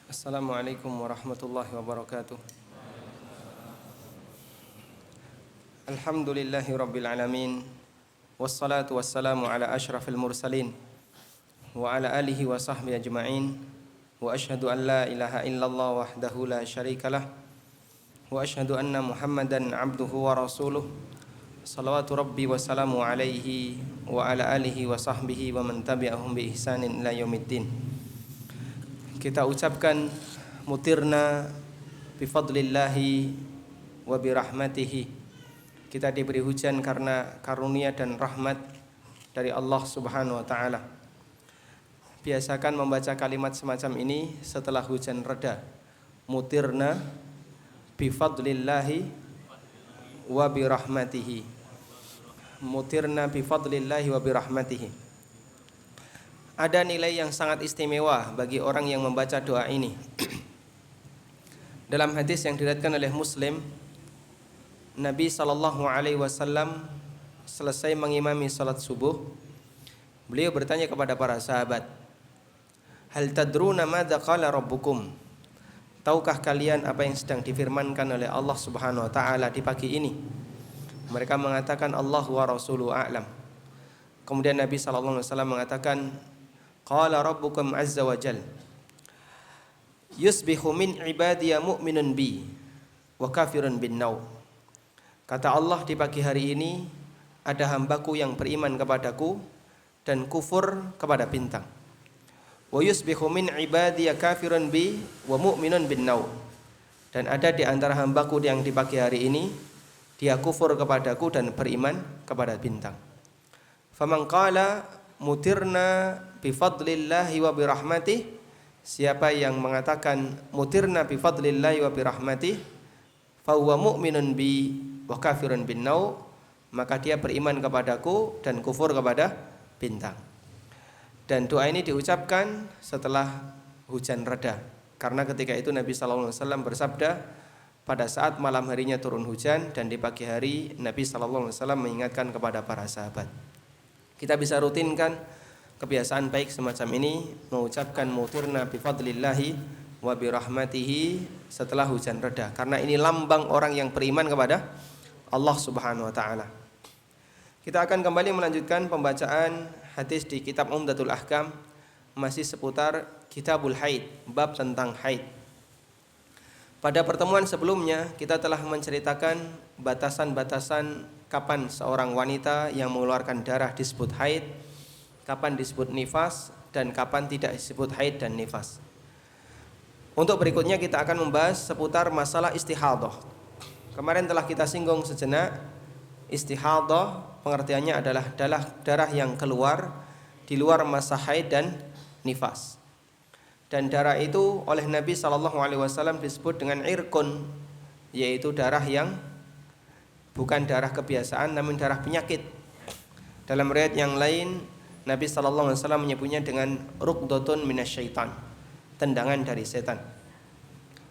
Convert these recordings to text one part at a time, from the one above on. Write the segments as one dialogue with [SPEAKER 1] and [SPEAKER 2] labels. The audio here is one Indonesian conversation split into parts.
[SPEAKER 1] Assalamualaikum warahmatullahi wabarakatuh. Alhamdulillahi rabbil alamin. Wassalatu wassalamu ala ashrafil mursalin wa ala alihi wa sahbihi ajma'in. Wa ashhadu an la ilaha illallah wahdahu la syarikalah wa ashhadu anna Muhammadan abduhu wa rasuluh. Salawatu rabbi wa salamu alaihi wa ala alihi wa sahbihi wa man tabi'ahum bi ihsanin ila yaumiddin. Kita ucapkan mutirna bifadlillahi wa birahmatihi. Kita diberi hujan karena karunia dan rahmat dari Allah Subhanahu wa taala. Biasakan membaca kalimat semacam ini setelah hujan reda. Mutirna bifadlillahi wa birahmatihi. Mutirna bifadlillahi wa birahmatihi. Ada nilai yang sangat istimewa bagi orang yang membaca doa ini. Dalam hadis yang diriwayatkan oleh Muslim, Nabi SAW selesai mengimami salat subuh, beliau bertanya kepada para sahabat, "Hal tadruna madza qala rabbukum?" Tahukah kalian apa yang sedang difirmankan oleh Allah Subhanahu wa taala di pagi ini? Mereka mengatakan Allahu wa rasuluhu a'lam. Kemudian Nabi SAW mengatakan, qala rabbukum azza wa jal, yusbihu min ibadiya mu'minun bi wa kafirun bin naw. Kata Allah, di pagi hari ini ada hambaku yang beriman kepadaku dan kufur kepada bintang. Wa yusbihu min ibadiya kafirun bi wa mu'minun bin naw. Dan ada di antara hambaku yang di pagi hari ini dia kufur kepadaku dan beriman kepada bintang. Faman qala mutirna bifadlillahi wa birahmatih, siapa yang mengatakan mutirna bifadlillahi wa birahmatih, fahuwa mu'minun bi wa kafirun bin naw, maka dia beriman kepadaku dan kufur kepada bintang. Dan doa ini diucapkan setelah hujan reda, karena ketika itu Nabi SAW bersabda, pada saat malam harinya turun hujan dan di pagi hari Nabi SAW mengingatkan kepada para sahabat. Kita bisa rutinkan kebiasaan baik semacam ini, mengucapkan mutirna bifadlillahi wa birahmatihi setelah hujan reda, karena ini lambang orang yang beriman kepada Allah Subhanahu wa taala. Kita akan kembali melanjutkan pembacaan hadis di kitab Umdatul Ahkam, masih seputar Kitabul Haid, bab tentang haid. Pada pertemuan sebelumnya kita telah menceritakan batasan-batasan kapan seorang wanita yang mengeluarkan darah disebut haid, kapan disebut nifas, dan kapan tidak disebut haid dan nifas. Untuk berikutnya kita akan membahas seputar masalah istihadah. Kemarin telah kita singgung sejenak. Istihadah pengertiannya adalah darah yang keluar di luar masa haid dan nifas. Dan darah itu oleh Nabi SAW disebut dengan irkun, yaitu darah yang bukan darah kebiasaan namun darah penyakit. Dalam riwayat yang lain Nabi SAW menyebutnya dengan rukdotun minasyaitan, tendangan dari setan,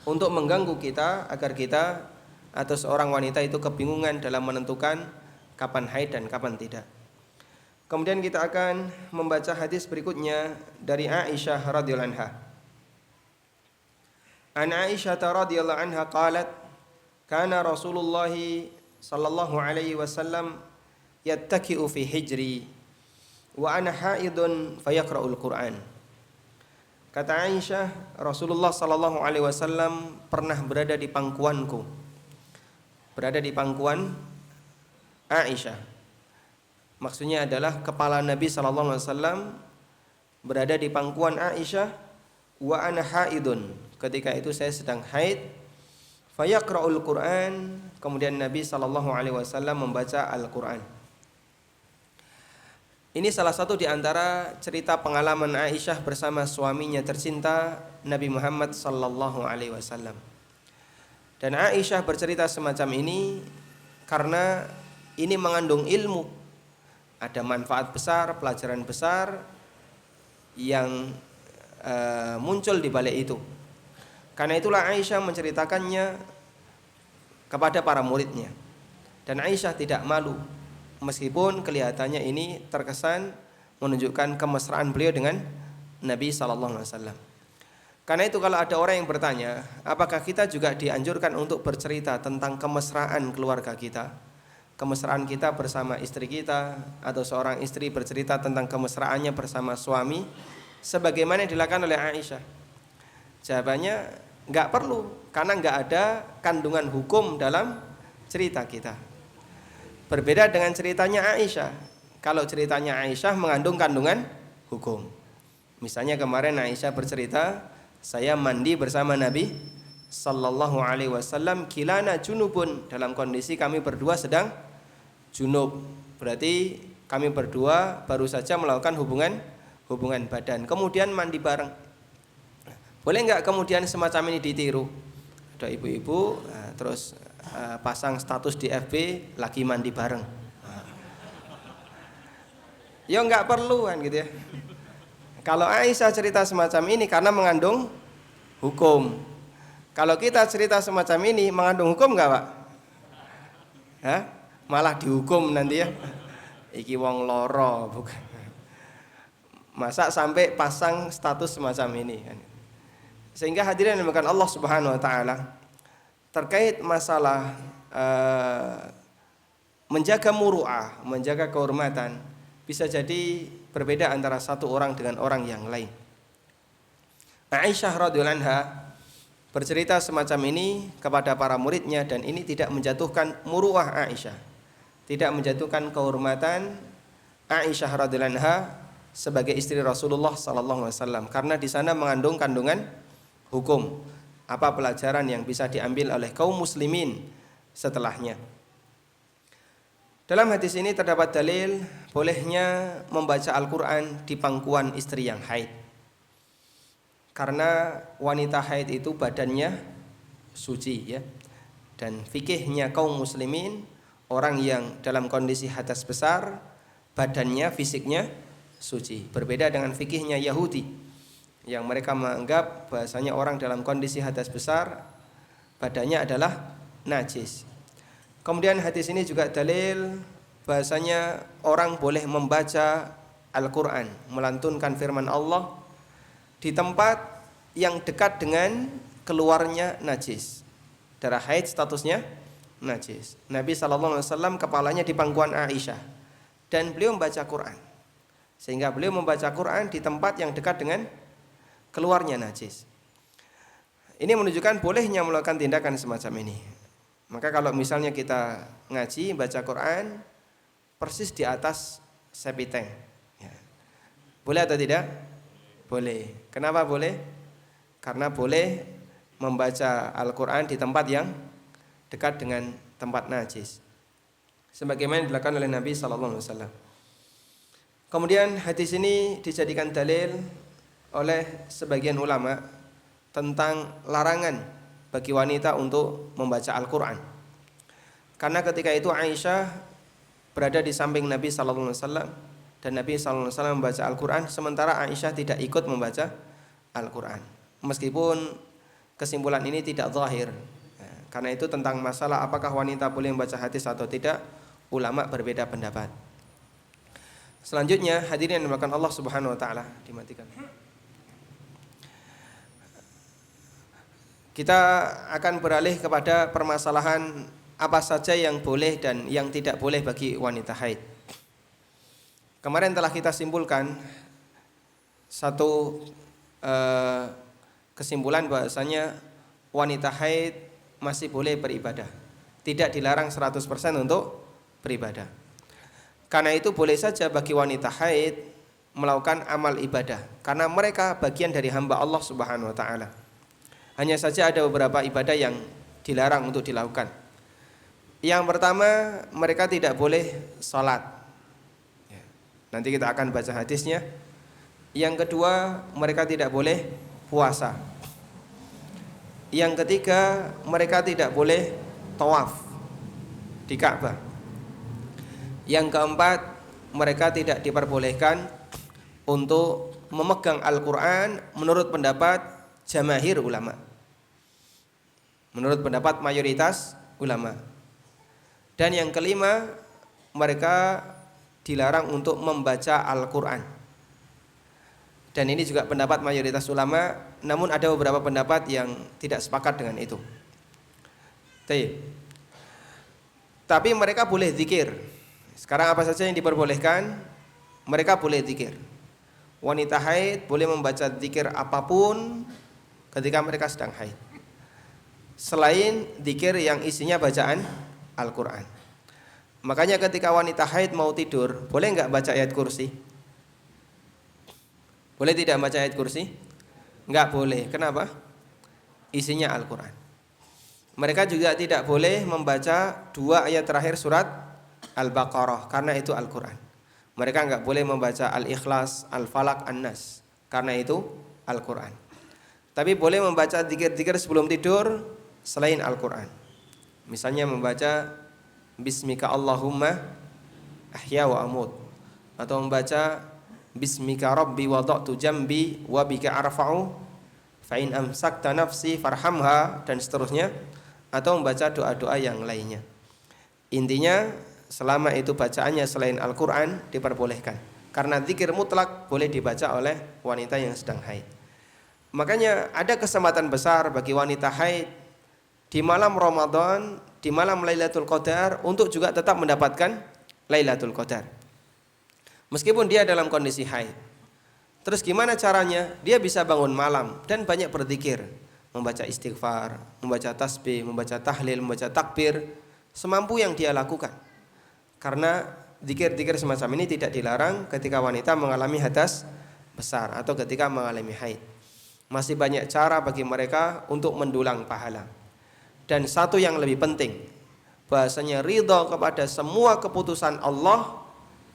[SPEAKER 1] untuk mengganggu kita agar kita atau seorang wanita itu kebingungan dalam menentukan kapan haid dan kapan tidak. Kemudian kita akan membaca hadis berikutnya dari Aisyah radhiyallahu anha. An Aisyah radhiyallahu anha qalat, kana Rasulullah sallallahu alaihi wasallam yattaki'u fi hijri wa ana haidun fayaqra'ul Qur'an. Kata Aisyah, Rasulullah sallallahu alaihi wasallam pernah berada di pangkuanku. Berada di pangkuan Aisyah. Maksudnya adalah kepala Nabi sallallahu alaihi wasallam berada di pangkuan Aisyah, wa ana haidun. Ketika itu saya sedang haid. Fayaqra'ul Qur'an, kemudian Nabi sallallahu alaihi wasallam membaca Al-Qur'an. Ini salah satu di antara cerita pengalaman Aisyah bersama suaminya tercinta Nabi Muhammad sallallahu alaihi wasallam. Dan Aisyah bercerita semacam ini karena ini mengandung ilmu. Ada manfaat besar, pelajaran besar yang muncul di balik itu. Karena itulah Aisyah menceritakannya kepada para muridnya. Dan Aisyah tidak malu, meskipun kelihatannya ini terkesan menunjukkan kemesraan beliau dengan Nabi SAW. Karena itu kalau ada orang yang bertanya, apakah kita juga dianjurkan untuk bercerita tentang kemesraan keluarga kita, kemesraan kita bersama istri kita, atau seorang istri bercerita tentang kemesraannya bersama suami, sebagaimana yang dilakukan oleh Aisyah? Jawabannya nggak perlu, karena nggak ada kandungan hukum dalam cerita kita. Berbeda dengan ceritanya Aisyah. Kalau ceritanya Aisyah mengandung kandungan hukum. Misalnya kemarin Aisyah bercerita, saya mandi bersama Nabi sallallahu alaihi wasallam, kilana junubun, dalam kondisi kami berdua sedang junub. Berarti kami berdua baru saja melakukan hubungan badan, kemudian mandi bareng. Boleh enggak kemudian semacam ini ditiru? Ada ibu-ibu terus pasang status di FB lagi mandi bareng. Ya enggak perlu kan gitu ya. Kalau Aisyah cerita semacam ini karena mengandung hukum. Kalau kita cerita semacam ini mengandung hukum enggak, Pak? Hah? Malah dihukum nanti ya. Iki wong loro, bukan. Masa sampai pasang status semacam ini kan. Sehingga hadirin yang dimuliakan Allah Subhanahu wa taala, terkait masalah menjaga muru'ah, menjaga kehormatan, bisa jadi berbeda antara satu orang dengan orang yang lain. Aisyah radhiyallahu anha bercerita semacam ini kepada para muridnya, dan ini tidak menjatuhkan muru'ah Aisyah, tidak menjatuhkan kehormatan Aisyah radhiyallahu anha sebagai istri Rasulullah sallallahu alaihi wasallam, karena di sana mengandung kandungan hukum. Apa pelajaran yang bisa diambil oleh kaum muslimin setelahnya? Dalam hadis ini terdapat dalil bolehnya membaca Al-Quran di pangkuan istri yang haid. Karena wanita haid itu badannya suci ya. Dan fikihnya kaum muslimin, orang yang dalam kondisi hadas besar, badannya, fisiknya suci. Berbeda dengan fikihnya Yahudi, yang mereka menganggap bahasanya orang dalam kondisi hadas besar, badannya adalah najis. Kemudian hadis ini juga dalil bahasanya orang boleh membaca Al-Quran, melantunkan firman Allah di tempat yang dekat dengan keluarnya najis. Darah haid statusnya najis. Nabi SAW kepalanya di pangkuan Aisyah, dan beliau membaca Quran. Sehingga beliau membaca Quran di tempat yang dekat dengan keluarnya najis. Ini menunjukkan bolehnya melakukan tindakan semacam ini. Maka kalau misalnya kita ngaji, baca Quran persis di atas sepiteng ya, boleh atau tidak? Boleh. Kenapa boleh? Karena boleh membaca Al-Quran di tempat yang dekat dengan tempat najis, sebagaimana dilakukan oleh Nabi SAW. Kemudian hadis ini dijadikan dalil oleh sebagian ulama tentang larangan bagi wanita untuk membaca Al-Quran. Karena ketika itu Aisyah berada di samping Nabi SAW, dan Nabi SAW membaca Al-Quran, sementara Aisyah tidak ikut membaca Al-Quran. Meskipun kesimpulan ini tidak zahir. Karena itu tentang masalah apakah wanita boleh membaca hadis atau tidak, ulama berbeda pendapat. Selanjutnya hadirin yang dimuliakan Allah Subhanahu wa taala, dimatikan. Kita akan beralih kepada permasalahan apa saja yang boleh dan yang tidak boleh bagi wanita haid. Kemarin telah kita simpulkan satu kesimpulan bahwasanya wanita haid masih boleh beribadah, tidak dilarang 100% untuk beribadah. Karena itu boleh saja bagi wanita haid melakukan amal ibadah, karena mereka bagian dari hamba Allah Subhanahu wa taala. Hanya saja ada beberapa ibadah yang dilarang untuk dilakukan. Yang pertama, mereka tidak boleh sholat. Nanti kita akan baca hadisnya. Yang kedua, mereka tidak boleh puasa. Yang ketiga, mereka tidak boleh tawaf di Ka'bah. Yang keempat, mereka tidak diperbolehkan untuk memegang Al-Quran menurut pendapat jamaahir ulama, menurut pendapat mayoritas ulama. Dan yang kelima, mereka dilarang untuk membaca Al-Quran. Dan ini juga pendapat mayoritas ulama, namun ada beberapa pendapat yang tidak sepakat dengan itu. Tapi mereka boleh zikir. Sekarang apa saja yang diperbolehkan? Mereka boleh zikir. Wanita haid boleh membaca zikir apapun ketika mereka sedang haid, selain zikir yang isinya bacaan Al-Quran. Makanya ketika wanita haid mau tidur, boleh nggak baca ayat kursi? Boleh tidak baca ayat kursi? Nggak boleh. Kenapa? Isinya Al-Quran. Mereka juga tidak boleh membaca 2 ayat terakhir surat Al-Baqarah, karena itu Al-Quran. Mereka nggak boleh membaca Al-Ikhlas, Al-Falaq, An-Nas, karena itu Al-Quran. Tapi boleh membaca zikir-zikir sebelum tidur selain Al-Quran. Misalnya membaca Bismika Allahumma ahya wa amut, atau membaca Bismika Rabbi wada'tu jambi wa bika arfa'u fa in amsakta nafsi farhamha, dan seterusnya, atau membaca doa-doa yang lainnya. Intinya selama itu bacaannya selain Al-Quran diperbolehkan, karena zikir mutlak boleh dibaca oleh wanita yang sedang haid. Makanya ada kesempatan besar bagi wanita haid di malam Ramadan, di malam Lailatul Qadar, untuk juga tetap mendapatkan Lailatul Qadar meskipun dia dalam kondisi haid. Terus gimana caranya? Dia bisa bangun malam dan banyak berzikir, membaca istighfar, membaca tasbih, membaca tahlil, membaca takbir, semampu yang dia lakukan. Karena zikir-zikir semacam ini tidak dilarang ketika wanita mengalami hadas besar atau ketika mengalami haid. Masih banyak cara bagi mereka untuk mendulang pahala. Dan satu yang lebih penting, bahasanya ridha kepada semua keputusan Allah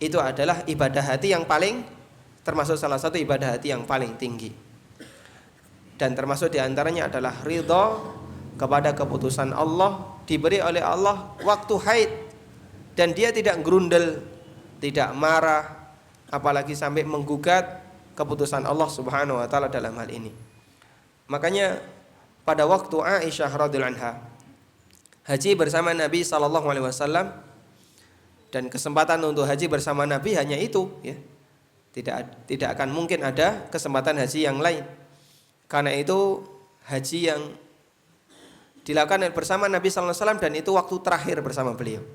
[SPEAKER 1] itu adalah ibadah hati yang paling, termasuk salah satu ibadah hati yang paling tinggi. Dan termasuk diantaranya adalah ridha kepada keputusan Allah, diberi oleh Allah waktu haid, dan dia tidak gerundel, tidak marah, apalagi sampai menggugat keputusan Allah Subhanahu wa taala dalam hal ini. Makanya pada waktu Aisyah radhiyallahu anha haji bersama Nabi sallallahu alaihi wasallam, dan kesempatan untuk haji bersama Nabi hanya itu, ya. Tidak akan mungkin ada kesempatan haji yang lain. Karena itu haji yang dilakukan bersama Nabi sallallahu alaihi wasallam, dan itu waktu terakhir bersama beliau.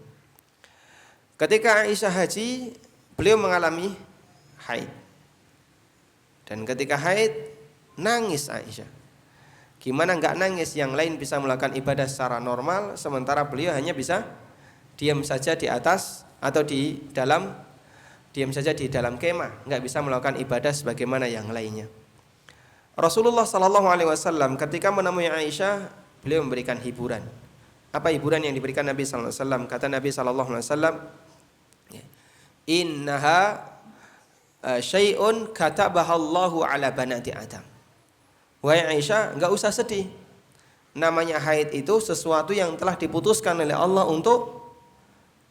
[SPEAKER 1] Ketika Aisyah haji, beliau mengalami haid. Dan ketika haid, nangis Aisyah. Gimana enggak nangis? Yang lain bisa melakukan ibadah secara normal, sementara beliau hanya bisa diam saja di atas atau diam saja di dalam kemah, enggak bisa melakukan ibadah sebagaimana yang lainnya. Rasulullah sallallahu alaihi wasallam ketika menemui Aisyah, beliau memberikan hiburan. Apa hiburan yang diberikan Nabi sallallahu alaihi wasallam? Kata Nabi sallallahu alaihi wasallam, "Innaha syai'un katabahallahu ala banati Adam." Wahai Aisyah, enggak usah sedih. Namanya haid itu sesuatu yang telah diputuskan oleh Allah untuk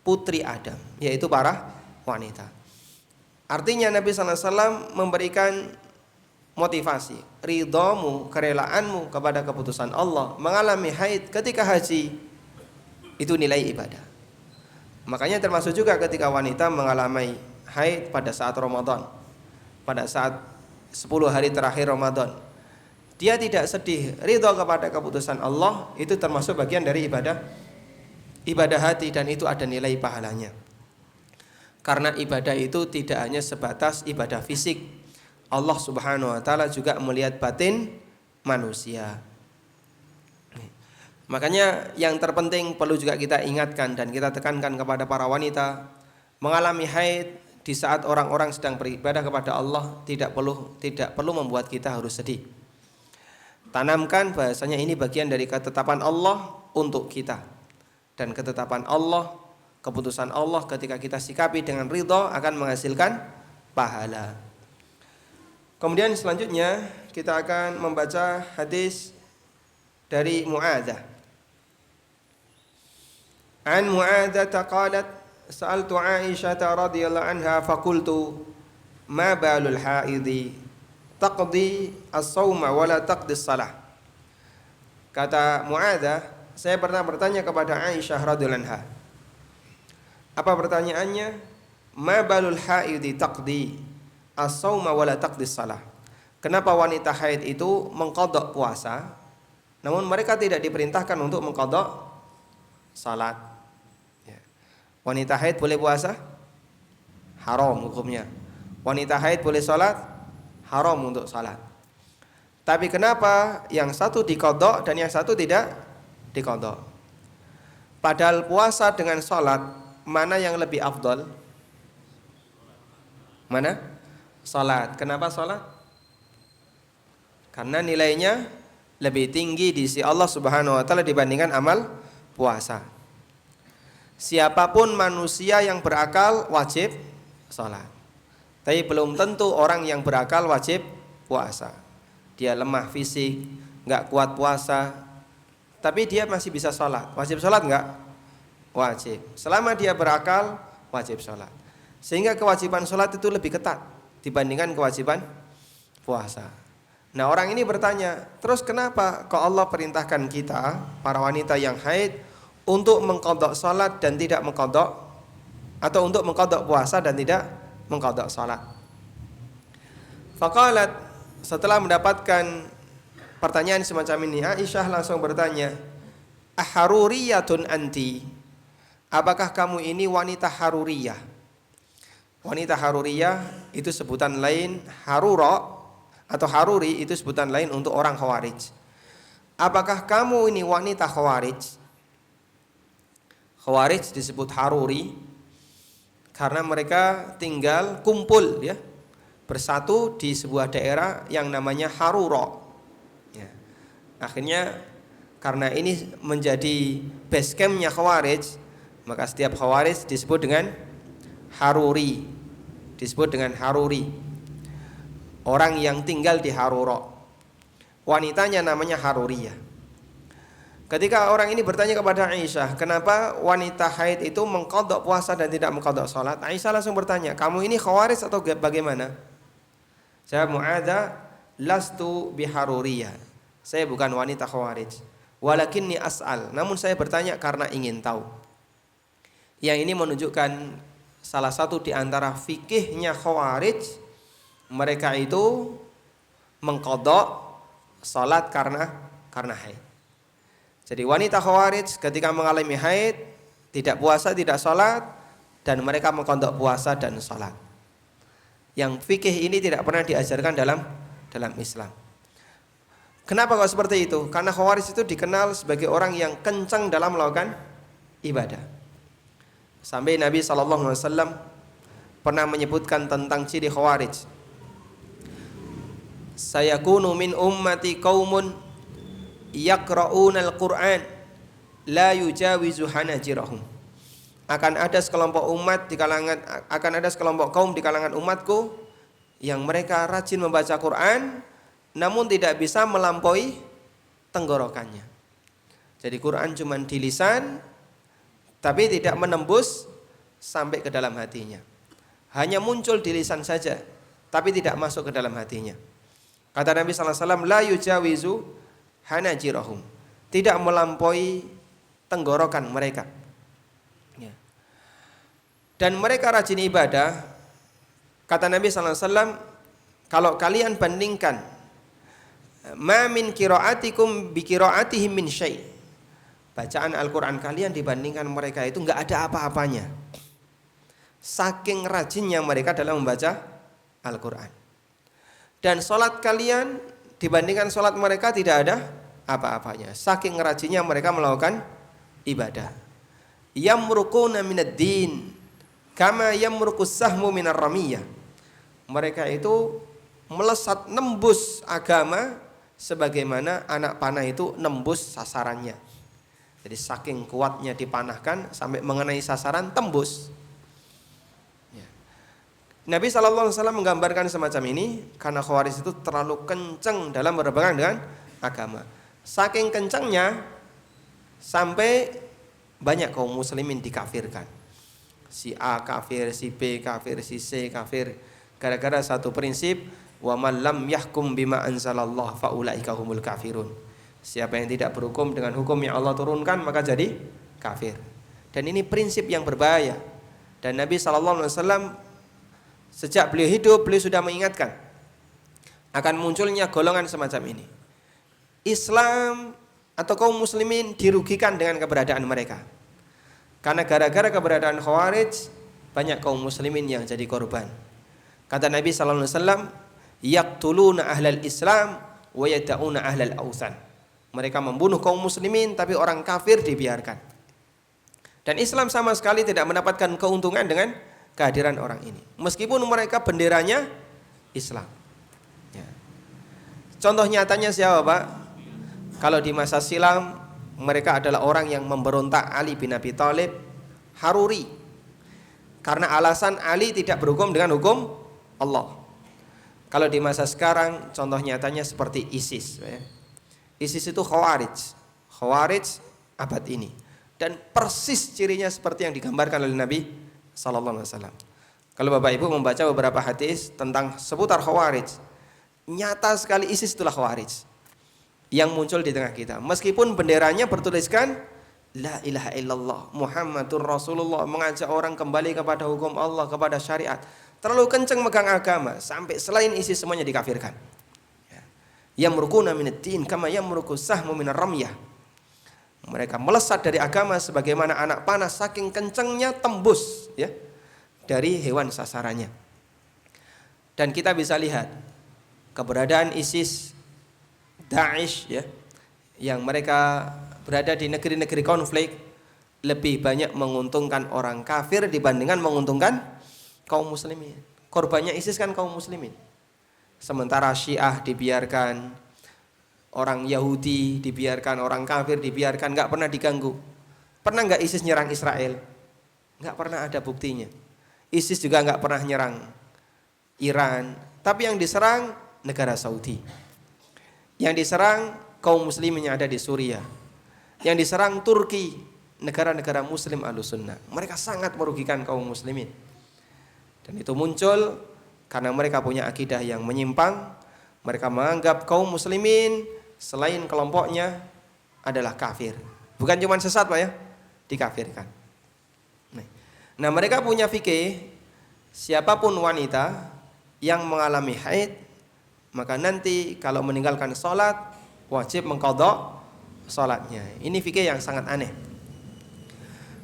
[SPEAKER 1] putri Adam, yaitu para wanita. Artinya Nabi sallallahu alaihi wasallam memberikan motivasi, ridhamu, kerelaanmu kepada keputusan Allah mengalami haid ketika haji itu nilai ibadah. Makanya termasuk juga ketika wanita mengalami haid pada saat Ramadan, pada saat 10 hari terakhir Ramadan, dia tidak sedih, ridha kepada keputusan Allah, itu termasuk bagian dari ibadah hati, dan itu ada nilai pahalanya. Karena ibadah itu tidak hanya sebatas ibadah fisik. Allah Subhanahu wa taala juga melihat batin manusia. Makanya yang terpenting perlu juga kita ingatkan dan kita tekankan kepada para wanita, mengalami haid di saat orang-orang sedang beribadah kepada Allah tidak perlu membuat kita harus sedih. Tanamkan bahasanya ini bagian dari ketetapan Allah untuk kita. Dan ketetapan Allah, keputusan Allah ketika kita sikapi dengan ridha akan menghasilkan pahala. Kemudian selanjutnya kita akan membaca hadis dari Mu'adzah. An Mu'adzah qalat sa'altu Aisyah radhiyallahu anha faqultu ma balul haidhi taqdi as-sawma wa la taqdi as-salah. Kata Mu'adzah, saya pernah bertanya kepada Aisyah radhiyallahu anha. Apa pertanyaannya? Ma balul haidhi taqdi as-sawma wa la taqdi as-salah. kenapa wanita haid itu mengqadha puasa, namun mereka tidak diperintahkan untuk mengqadha salat. Ya. Wanita haid boleh puasa? Haram hukumnya. Wanita haid boleh salat? Haram untuk salat. Tapi kenapa yang satu diqadha dan yang satu tidak diqadha? Padahal puasa dengan salat, mana yang lebih afdal? Mana? Salat. Kenapa salat? Karena nilainya lebih tinggi di sisi Allah Subhanahu wa taala dibandingkan amal puasa. Siapapun manusia yang berakal wajib salat. Tapi belum tentu orang yang berakal wajib puasa. Dia lemah fisik, enggak kuat puasa, tapi dia masih bisa salat. Wajib salat enggak? Wajib. Selama dia berakal wajib salat. Sehingga kewajiban salat itu lebih ketat dibandingkan kewajiban puasa. Nah, orang ini bertanya, terus kenapa kok Allah perintahkan kita para wanita yang haid untuk mengqadha salat dan tidak mengqadha, atau untuk mengqadha puasa dan tidak mengqadha salat? Faqalat, setelah mendapatkan pertanyaan semacam ini, Aisyah langsung bertanya, "Aharuriyatun anti?" Apakah kamu ini wanita haruriyah? Wanita haruriyah itu sebutan lain harura atau haruri, itu sebutan lain untuk orang khawarij. Apakah kamu ini wanita khawarij? Khawarij disebut haruri karena mereka tinggal kumpul ya, bersatu di sebuah daerah yang namanya Harura. Ya. Akhirnya karena ini menjadi base campnya Khawarij, maka setiap Khawarij disebut dengan Haruri. Disebut dengan Haruri. Orang yang tinggal di Harura. Wanitanya namanya Haruriyah. Ketika orang ini bertanya kepada Aisyah, kenapa wanita haid itu mengqadha puasa dan tidak mengqadha salat? Aisyah langsung bertanya, kamu ini Khawarij atau bagaimana? Jawab Mu'adha, lastu biharuriyah. Saya bukan wanita Khawarij. Walakinni as'al. Namun saya bertanya karena ingin tahu. Yang ini menunjukkan salah satu di antara fikihnya Khawarij, mereka itu mengqadha salat karena haid. Jadi wanita Khawarij ketika mengalami haid tidak puasa, tidak salat, dan mereka mengqadha puasa dan salat. Yang fikih ini tidak pernah diajarkan dalam Islam. Kenapa kok seperti itu? Karena Khawarij itu dikenal sebagai orang yang kencang dalam melakukan ibadah. Sampai Nabi SAW pernah menyebutkan tentang ciri Khawarij. Sayakunu min ummati qaumun yaqra'unal Qur'an la yujawizu hanajirahum. Akan ada sekelompok kaum di kalangan umatku yang mereka rajin membaca Quran namun tidak bisa melampaui tenggorokannya. Jadi Quran cuma di lisan tapi tidak menembus sampai ke dalam hatinya. Hanya muncul di lisan saja tapi tidak masuk ke dalam hatinya. Kata Nabi sallallahu alaihi wasallam, la yujawizu hanajirahum. Tidak melampaui tenggorokan mereka. Ya. Dan mereka rajin ibadah. Kata Nabi sallallahu alaihi wasallam, kalau kalian bandingkan ma min qiraatikum bi qiraatihim min syai'. Bacaan Al-Qur'an kalian dibandingkan mereka itu enggak ada apa-apanya. Saking rajinnya mereka dalam membaca Al-Qur'an. Dan salat kalian dibandingkan salat mereka tidak ada apa-apanya. Saking rajinnya mereka melakukan ibadah. Yamruquna minad din kama yamruqus sahmu minar ramiyah. Mereka itu melesat nembus agama sebagaimana anak panah itu nembus sasarannya. Jadi saking kuatnya dipanahkan sampai mengenai sasaran tembus. Ya. Nabi SAW menggambarkan semacam ini karena Khawarij itu terlalu kencang dalam berpegang dengan agama. Saking kencangnya sampai banyak kaum muslimin dikafirkan. Si A kafir, si B kafir, si C kafir. Gara-gara satu prinsip, wa man lam yahkum bima anzalallah faulaika humul kafirun. Siapa yang tidak berhukum dengan hukum yang Allah turunkan maka jadi kafir. Dan ini prinsip yang berbahaya. Dan Nabi SAW sejak beliau hidup beliau sudah mengingatkan akan munculnya golongan semacam ini. Islam atau kaum muslimin dirugikan dengan keberadaan mereka. Karena gara-gara keberadaan Khawarij, banyak kaum muslimin yang jadi korban. Kata Nabi sallallahu alaihi wasallam, yaqtuluna ahlal Islam wa yad'una ahlal awthan. Mereka membunuh kaum muslimin tapi orang kafir dibiarkan. Dan Islam sama sekali tidak mendapatkan keuntungan dengan kehadiran orang ini. Meskipun mereka benderanya Islam. Ya. Contoh nyatanya siapa, Pak? Kalau di masa silam mereka adalah orang yang memberontak Ali bin Abi Thalib, Haruri. Karena alasan Ali tidak berhukum dengan hukum Allah. Kalau di masa sekarang contoh nyatanya seperti ISIS. ISIS itu Khawarij abad ini. Dan persis cirinya seperti yang digambarkan oleh Nabi sallallahu alaihi wasallam. Kalau Bapak Ibu membaca beberapa hadis tentang seputar Khawarij, nyata sekali ISIS itulah Khawarij yang muncul di tengah kita. Meskipun benderanya bertuliskan La ilaha illallah Muhammadur Rasulullah, mengajak orang kembali kepada hukum Allah, kepada syariat. Terlalu kenceng megang agama sampai selain ISIS semuanya dikafirkan. Yamrukuna minad-din kama yamruku sahmu minar ramyah. Mereka melesat dari agama sebagaimana anak panah saking kencengnya tembus ya dari hewan sasarannya. Dan kita bisa lihat keberadaan ISIS, Daesh ya, yang mereka berada di negeri-negeri konflik lebih banyak menguntungkan orang kafir dibandingkan menguntungkan kaum muslimin. Korbannya ISIS kan kaum muslimin. Sementara Syiah dibiarkan, orang Yahudi dibiarkan, orang kafir dibiarkan, nggak pernah diganggu. Pernah nggak ISIS nyerang Israel? Nggak pernah ada buktinya. ISIS juga nggak pernah nyerang Iran, tapi yang diserang negara Saudi. Yang diserang kaum muslimin yang ada di Suriah. Yang diserang Turki, negara-negara muslim Ahlussunnah. Mereka sangat merugikan kaum muslimin. Dan itu muncul karena mereka punya akidah yang menyimpang. Mereka menganggap kaum muslimin selain kelompoknya adalah kafir. Bukan cuma sesat, Pak ya, dikafirkan. Nah, mereka punya fikih, siapapun wanita yang mengalami haid, maka nanti kalau meninggalkan sholat wajib mengqadha sholatnya. Ini fikih yang sangat aneh.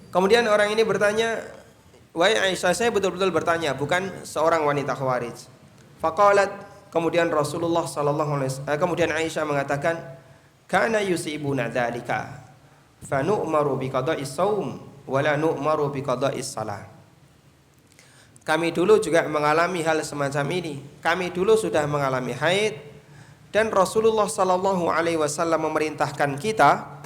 [SPEAKER 1] Kemudian orang ini bertanya, wahai Aisyah, saya betul-betul bertanya, bukan seorang wanita Khawarij. Faqalat, kemudian Rasulullah kemudian Aisyah mengatakan, kana yusibuna dzalika fa nu'maru bi qada'is shaum wa la nu'maru bi qada'is shalah. Kami dulu juga mengalami hal semacam ini. Kami dulu sudah mengalami haid dan Rasulullah sallallahu alaihi wasallam memerintahkan kita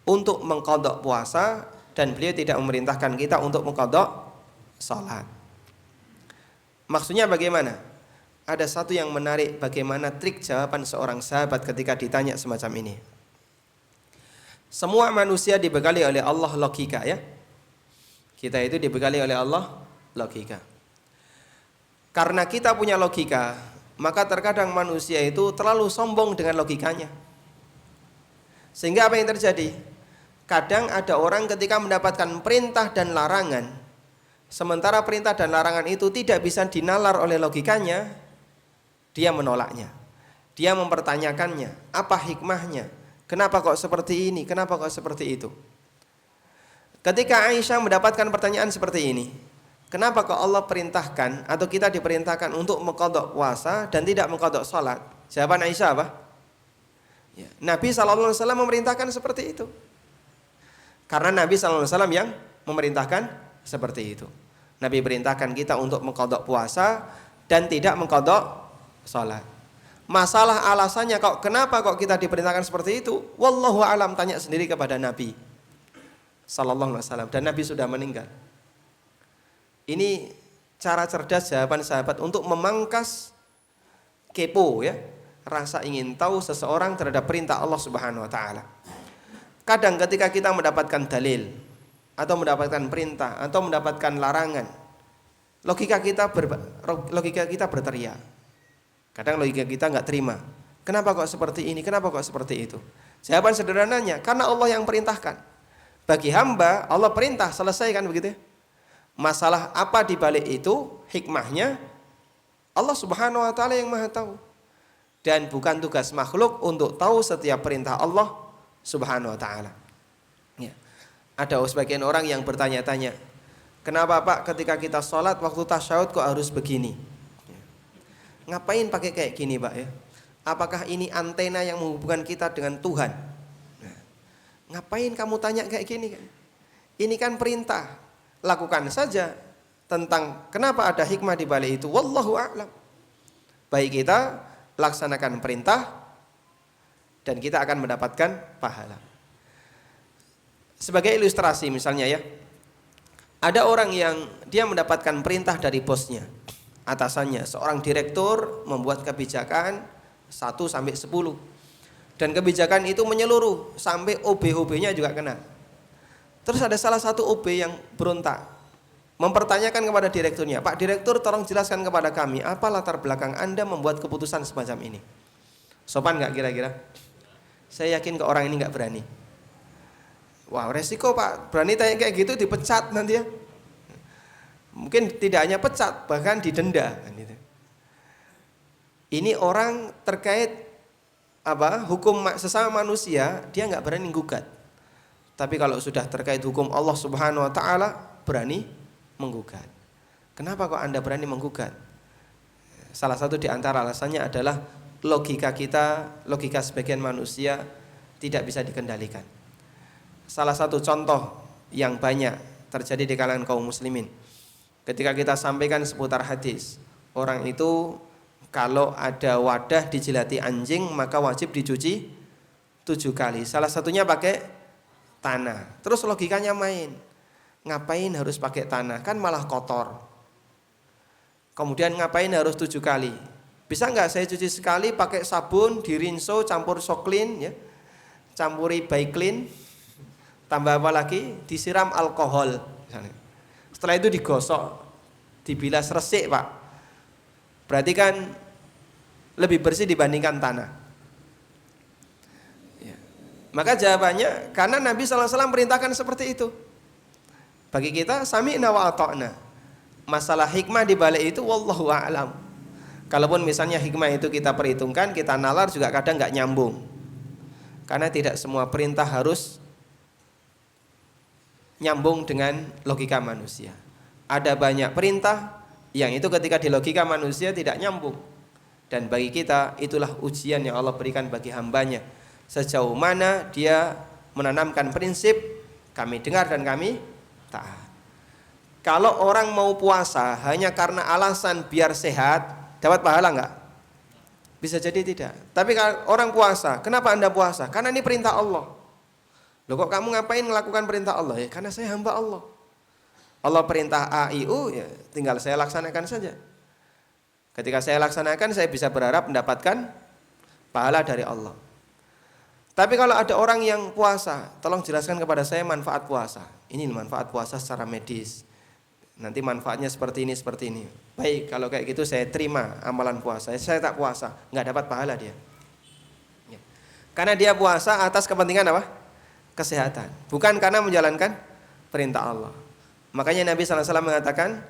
[SPEAKER 1] untuk mengqadha puasa dan beliau tidak memerintahkan kita untuk mengqadha salat. Maksudnya bagaimana? Ada satu yang menarik, bagaimana trik jawaban seorang sahabat ketika ditanya semacam ini. Semua manusia dibekali oleh Allah logika ya. Kita itu dibekali oleh Allah logika. Karena kita punya logika, maka terkadang manusia itu terlalu sombong dengan logikanya. Sehingga apa yang terjadi? Kadang ada orang ketika mendapatkan perintah dan larangan, sementara perintah dan larangan itu tidak bisa dinalar oleh logikanya, dia menolaknya. Dia mempertanyakannya, apa hikmahnya? Kenapa kok seperti ini? Kenapa kok seperti itu? Ketika Aisyah mendapatkan pertanyaan seperti ini, kenapa kok Allah perintahkan atau kita diperintahkan untuk mengqadha puasa dan tidak mengqadha salat? Jawaban Aisyah apa? Ya, Nabi SAW memerintahkan seperti itu. Karena Nabi SAW yang memerintahkan seperti itu. Nabi perintahkan kita untuk mengqadha puasa dan tidak mengqadha salat. Masalah alasannya kok kenapa kok kita diperintahkan seperti itu? Wallahu alam, tanya sendiri kepada Nabi sallallahu alaihi wasallam, dan Nabi sudah meninggal. Ini cara cerdas jawaban sahabat untuk memangkas kepo ya, rasa ingin tahu seseorang terhadap perintah Allah Subhanahu wa taala. Kadang ketika kita mendapatkan dalil atau mendapatkan perintah atau mendapatkan larangan, logika kita berteriak. Kadang logika kita enggak terima. Kenapa kok seperti ini? Kenapa kok seperti itu? Jawaban sederhananya, karena Allah yang perintahkan. Bagi hamba Allah perintah, selesai kan begitu ya? Masalah apa di balik itu, hikmahnya Allah Subhanahu wa taala yang Maha tahu. dan bukan tugas makhluk untuk tahu setiap perintah Allah Subhanahu wa taala. Ya. Ada sebagian orang yang bertanya-tanya, kenapa Pak ketika kita sholat waktu tasyahud kok harus begini? Ya. Ngapain pakai kayak gini Pak ya? Apakah ini antena yang menghubungkan kita dengan Tuhan? Nah, ngapain kamu tanya kayak gini? Ini kan perintah, lakukan saja. Tentang kenapa ada hikmah di balik itu, wallahu a'lam. Baik kita laksanakan perintah dan kita akan mendapatkan pahala. Sebagai ilustrasi misalnya ya, ada orang yang dia mendapatkan perintah dari bosnya, atasannya, seorang direktur membuat kebijakan 1 sampai 10. Dan kebijakan itu menyeluruh sampai OB-OB-nya juga kena. Terus ada salah satu OB yang berontak, mempertanyakan kepada direkturnya, Pak Direktur tolong jelaskan kepada kami, apa latar belakang Anda membuat keputusan semacam ini? Sopan gak kira-kira? Saya yakin ke orang ini gak berani. Wah resiko Pak, berani tanya kayak gitu dipecat nanti ya. Mungkin tidak hanya pecat, bahkan didenda. Ini orang terkait hukum sesama manusia, dia nggak berani menggugat. Tapi kalau sudah terkait hukum Allah Subhanahu wa taala, berani menggugat. Kenapa kok Anda berani menggugat? Salah satu di antara alasannya adalah logika kita, logika sebagian manusia tidak bisa dikendalikan. Salah satu contoh yang banyak terjadi di kalangan kaum muslimin, ketika kita sampaikan seputar hadis, orang itu kalau ada wadah dijilati anjing maka wajib dicuci 7 kali. Salah satunya pakai tanah. Terus logikanya main. Ngapain harus pakai tanah? Kan malah kotor. Kemudian ngapain harus 7 kali? Bisa nggak saya cuci sekali pakai sabun, dirinso, campur soklin, ya, campuri Baiklin, tambah apa lagi? Disiram alkohol. Setelah itu digosok, dibilas resik Pak. Berarti kan lebih bersih dibandingkan tanah. Ya. Maka jawabannya karena Nabi SAW perintahkan seperti itu. Bagi kita sami'na wa ata'na. Masalah hikmah di balik itu wallahu a'lam. Kalaupun misalnya hikmah itu kita perhitungkan, kita nalar juga kadang nggak nyambung. Karena tidak semua perintah harus nyambung dengan logika manusia. Ada banyak perintah yang itu ketika di logika manusia tidak nyambung. Dan bagi kita itulah ujian yang Allah berikan bagi hambanya. Sejauh mana dia menanamkan prinsip kami dengar dan kami taat. Kalau orang mau puasa hanya karena alasan biar sehat, dapat pahala enggak? Bisa jadi tidak. Tapi kalau orang puasa, kenapa Anda puasa? Karena ini perintah Allah. Loh kok kamu ngapain melakukan perintah Allah? Ya karena saya hamba Allah. Allah perintah A, I, U, ya tinggal saya laksanakan saja. Ketika saya laksanakan, saya bisa berharap mendapatkan pahala dari Allah. Tapi kalau ada orang yang puasa, tolong jelaskan kepada saya manfaat puasa. Ini manfaat puasa secara medis. Nanti manfaatnya seperti ini, seperti ini. Baik, kalau kayak gitu saya terima amalan puasa. Saya tak puasa, nggak dapat pahala dia. Ya. Karena dia puasa atas kepentingan apa? Kesehatan. Bukan karena menjalankan perintah Allah. Makanya Nabi SAW mengatakan,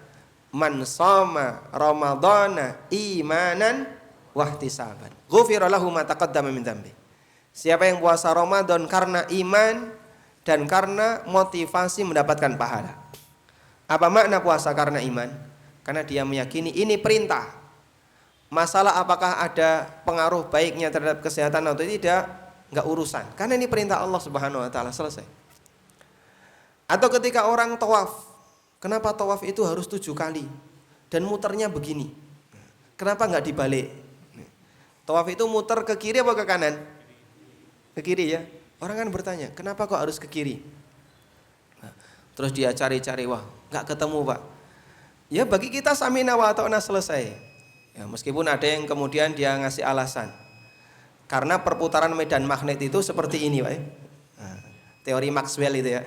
[SPEAKER 1] man shoma ramadhana imanan wahtisaban ghufira lahu ma taqaddama min dzambi. Siapa yang puasa Ramadan karena iman dan karena motivasi mendapatkan pahala. Apa makna puasa karena iman? Karena dia meyakini ini perintah. Masalah apakah ada pengaruh baiknya terhadap kesehatan atau tidak, enggak urusan. Karena ini perintah Allah Subhanahu wa taala, selesai. Atau ketika orang tawaf, kenapa tawaf itu harus 7 kali dan muternya begini? Kenapa nggak dibalik? Tawaf itu muter ke kiri apa ke kanan? Ke kiri ya. Orang kan bertanya, kenapa kok harus ke kiri? Nah, terus dia cari-cari, wah nggak ketemu Pak. Ya bagi kita sami'na wa ata'na, selesai. Ya, meskipun ada yang kemudian dia ngasih alasan. Karena perputaran medan magnet itu seperti ini Pak. Nah, teori Maxwell itu ya.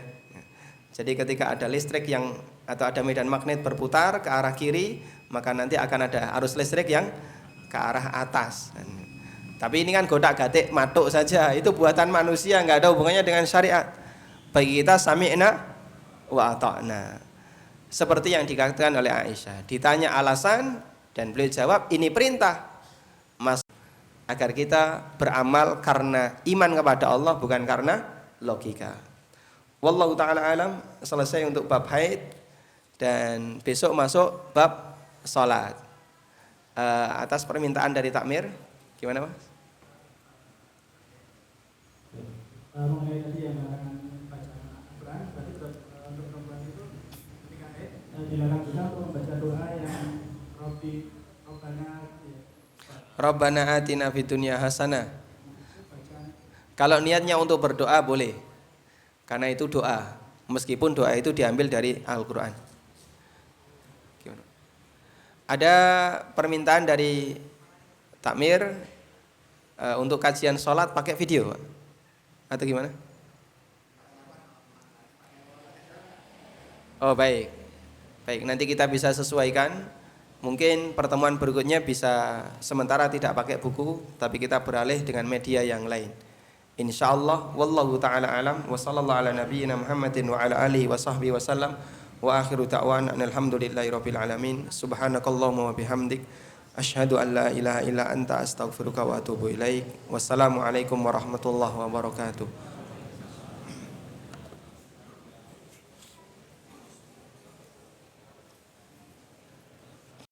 [SPEAKER 1] Jadi ketika ada listrik yang atau ada medan magnet berputar ke arah kiri, maka nanti akan ada arus listrik yang ke arah atas. Tapi ini kan godak-gatik matuk saja, itu buatan manusia, nggak ada hubungannya dengan syariat. Bagi kita sami'na wa ata'na. Seperti yang dikatakan oleh Aisyah, ditanya alasan dan beliau jawab ini perintah. Mas, agar kita beramal karena iman kepada Allah bukan karena logika. Wallahu taala alam. Selesai untuk bab haid dan besok masuk bab salat. Atas permintaan dari takmir, gimana Mas?
[SPEAKER 2] Mengenai tadi yang dilarang baca Al-Quran, berarti untuk perempuan itu ketika haid dilarang juga untuk membaca doa yang Rabbana
[SPEAKER 1] atina fid dunya hasanah. Kalau niatnya untuk berdoa boleh, karena itu doa, meskipun doa itu diambil dari Al-Quran. Ada permintaan dari takmir untuk kajian sholat pakai video, Pak? Atau gimana? Oh baik, baik, nanti kita bisa sesuaikan. Mungkin pertemuan berikutnya bisa sementara tidak pakai buku, tapi kita beralih dengan media yang lain. Insyaallah, wallahu taala alam, wa sallallahu ala nabiyyina Muhammadin wa ala alihi wa sahbihi wasallam, wa akhiru da'wana alhamdulillahirabbil alamin. Subhanakallahumma wa bihamdik, asyhadu an la ilaha illa anta astaghfiruka wa atubu ilaik. Wassalamu alaikum warahmatullahi wabarakatuh.